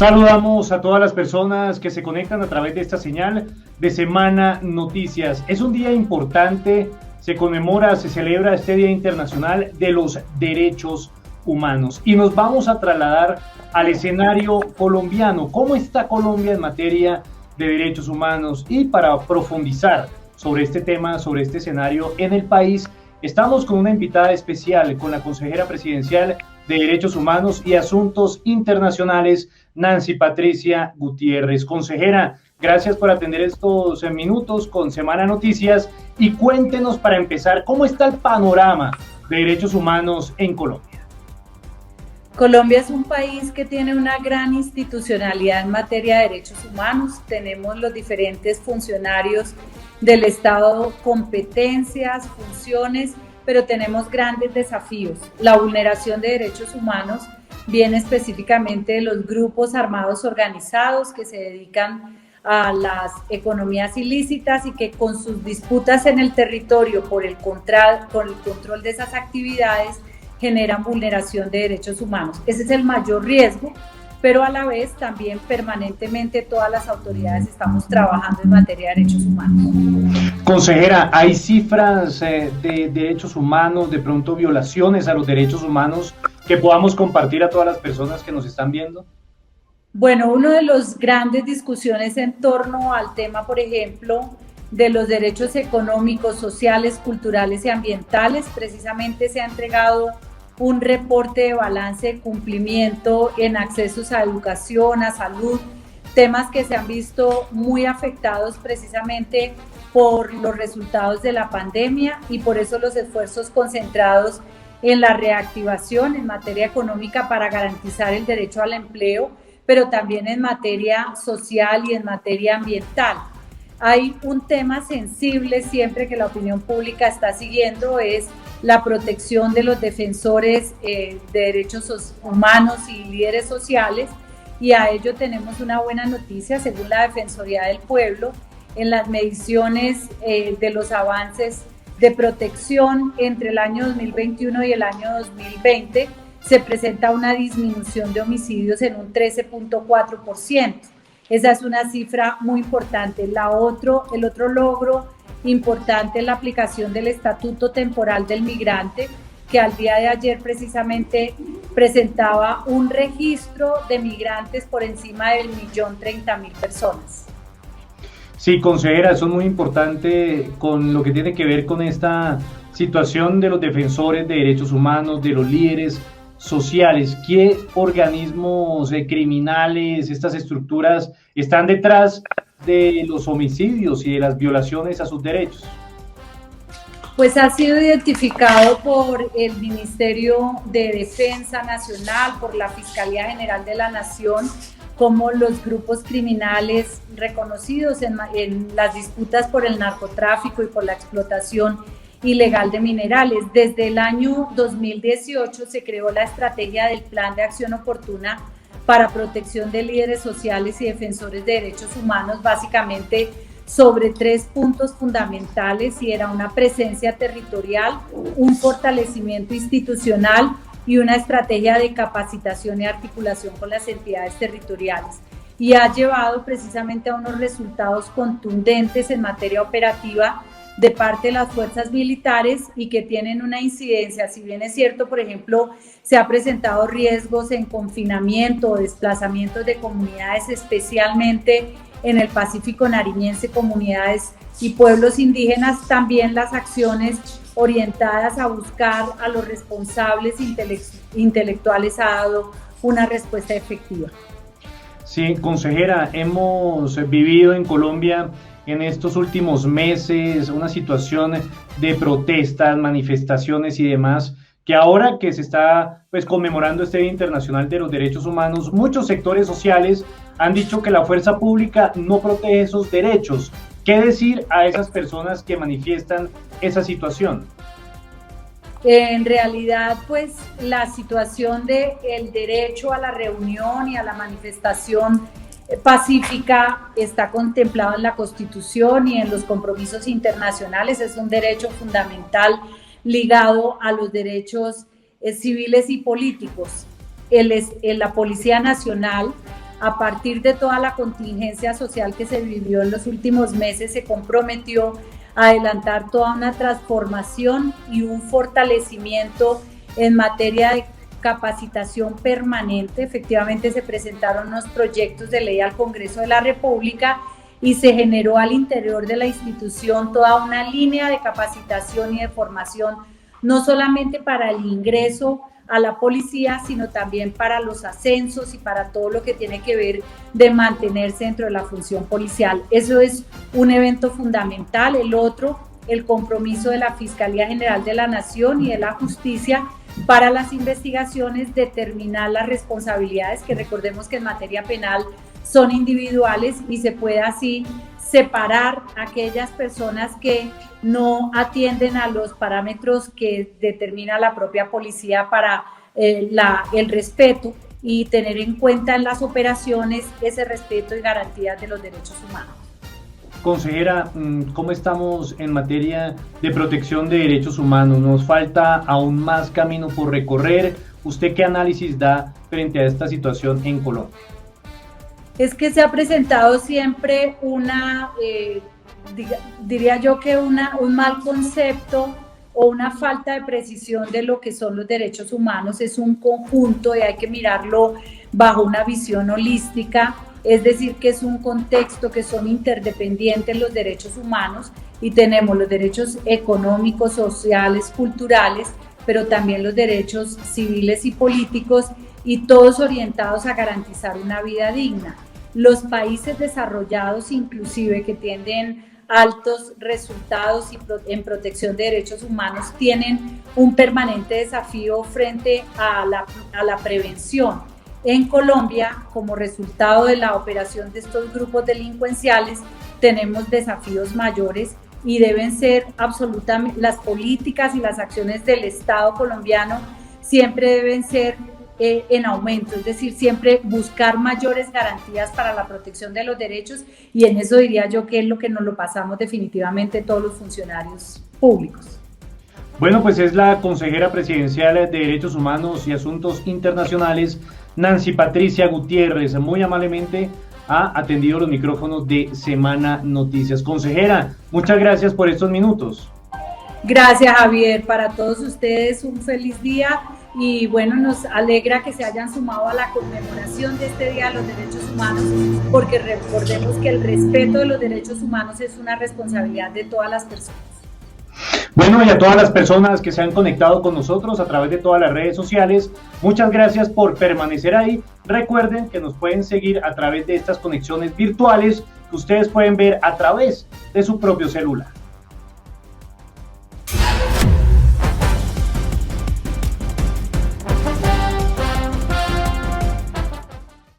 Saludamos a todas las personas que se conectan a través de esta señal de Semana Noticias. Es un día importante, se conmemora, se celebra este Día Internacional de los Derechos Humanos y nos vamos a trasladar al escenario colombiano. ¿Cómo está Colombia en materia de derechos humanos? Y para profundizar sobre este tema, sobre este escenario en el país, estamos con una invitada especial, con la consejera presidencial de Derechos Humanos y Asuntos Internacionales, Nancy Patricia Gutiérrez. Consejera, gracias por atender estos minutos con Semana Noticias y cuéntenos para empezar, ¿cómo está el panorama de derechos humanos en Colombia? Colombia es un país que tiene una gran institucionalidad en materia de derechos humanos. Tenemos los diferentes funcionarios del Estado, competencias, funciones, pero tenemos grandes desafíos. La vulneración de derechos humanos viene específicamente de los grupos armados organizados que se dedican a las economías ilícitas y que con sus disputas en el territorio por el control de esas actividades generan vulneración de derechos humanos. Ese es el mayor riesgo, pero a la vez también permanentemente todas las autoridades estamos trabajando en materia de derechos humanos. Consejera, ¿hay cifras de derechos humanos, de pronto violaciones a los derechos humanos que podamos compartir a todas las personas que nos están viendo? Bueno, una de las grandes discusiones en torno al tema, por ejemplo, de los derechos económicos, sociales, culturales y ambientales, precisamente se ha entregado un reporte de balance de cumplimiento en accesos a educación, a salud, temas que se han visto muy afectados precisamente por los resultados de la pandemia y por eso los esfuerzos concentrados en la reactivación en materia económica para garantizar el derecho al empleo, pero también en materia social y en materia ambiental. Hay un tema sensible siempre que la opinión pública está siguiendo, es la protección de los defensores de derechos humanos y líderes sociales, y a ello tenemos una buena noticia. Según la Defensoría del Pueblo, en las mediciones de los avances de protección entre el año 2021 y el año 2020, se presenta una disminución de homicidios en un 13.4%. Esa es una cifra muy importante. El otro logro importante es la aplicación del Estatuto Temporal del Migrante, que al día de ayer precisamente presentaba un registro de migrantes por encima del 1.030.000 personas. Sí, consejera, eso es muy importante con lo que tiene que ver con esta situación de los defensores de derechos humanos, de los líderes sociales. ¿Qué organismos criminales, estas estructuras están detrás de los homicidios y de las violaciones a sus derechos? Pues ha sido identificado por el Ministerio de Defensa Nacional, por la Fiscalía General de la Nación, como los grupos criminales reconocidos en las disputas por el narcotráfico y por la explotación ilegal de minerales. Desde el año 2018 se creó la estrategia del Plan de Acción Oportuna para protección de líderes sociales y defensores de derechos humanos, básicamente sobre 3 puntos fundamentales, y era una presencia territorial, un fortalecimiento institucional y una estrategia de capacitación y articulación con las entidades territoriales. Y ha llevado precisamente a unos resultados contundentes en materia operativa de parte de las fuerzas militares y que tienen una incidencia. Si bien es cierto, por ejemplo, se han presentado riesgos en confinamiento o desplazamientos de comunidades, especialmente en el Pacífico nariñense, comunidades y pueblos indígenas, también las acciones orientadas a buscar a los responsables intelectuales ha dado una respuesta efectiva. Sí, consejera, hemos vivido en Colombia en estos últimos meses una situación de protestas, manifestaciones y demás, que ahora que se está conmemorando este Día Internacional de los Derechos Humanos, muchos sectores sociales han dicho que la fuerza pública no protege esos derechos. ¿Qué decir a esas personas que manifiestan esa situación? En realidad, pues la situación del derecho a la reunión y a la manifestación pacífica está contemplado en la Constitución y en los compromisos internacionales. Es un derecho fundamental ligado a los derechos civiles y políticos. La Policía Nacional a partir de toda la contingencia social que se vivió en los últimos meses, se comprometió a adelantar toda una transformación y un fortalecimiento en materia de capacitación permanente. Efectivamente se presentaron unos proyectos de ley al Congreso de la República y se generó al interior de la institución toda una línea de capacitación y de formación, no solamente para el ingreso a la policía, sino también para los ascensos y para todo lo que tiene que ver de mantenerse dentro de la función policial. Eso es un evento fundamental. El otro, el compromiso de la Fiscalía General de la Nación y de la Justicia para las investigaciones, determinar las responsabilidades, que recordemos que en materia penal son individuales y se puede así separar a aquellas personas que no atienden a los parámetros que determina la propia policía para el respeto, y tener en cuenta en las operaciones ese respeto y garantías de los derechos humanos. Consejera, ¿cómo estamos en materia de protección de derechos humanos? ¿Nos falta aún más camino por recorrer? ¿Usted qué análisis da frente a esta situación en Colombia? Es que se ha presentado siempre diría yo que un mal concepto o una falta de precisión de lo que son los derechos humanos. Es un conjunto y hay que mirarlo bajo una visión holística, es decir, que es un contexto, que son interdependientes los derechos humanos, y tenemos los derechos económicos, sociales, culturales, pero también los derechos civiles y políticos, y todos orientados a garantizar una vida digna. Los países desarrollados, inclusive, que tienen altos resultados en protección de derechos humanos, tienen un permanente desafío frente a la prevención. En Colombia, como resultado de la operación de estos grupos delincuenciales, tenemos desafíos mayores y deben ser absolutamente, las políticas y las acciones del Estado colombiano siempre deben ser en aumento, es decir, siempre buscar mayores garantías para la protección de los derechos, y en eso diría yo que es lo que nos lo pasamos definitivamente todos los funcionarios públicos. Bueno, pues es la consejera presidencial de Derechos Humanos y Asuntos Internacionales, Nancy Patricia Gutiérrez. Muy amablemente ha atendido los micrófonos de Semana Noticias. Consejera, muchas gracias por estos minutos. Gracias, Javier. Para todos ustedes un feliz día, y bueno, nos alegra que se hayan sumado a la conmemoración de este Día de los Derechos Humanos, porque recordemos que el respeto de los derechos humanos es una responsabilidad de todas las personas. Bueno, y a todas las personas que se han conectado con nosotros a través de todas las redes sociales, muchas gracias por permanecer ahí. Recuerden que nos pueden seguir a través de estas conexiones virtuales que ustedes pueden ver a través de su propio celular.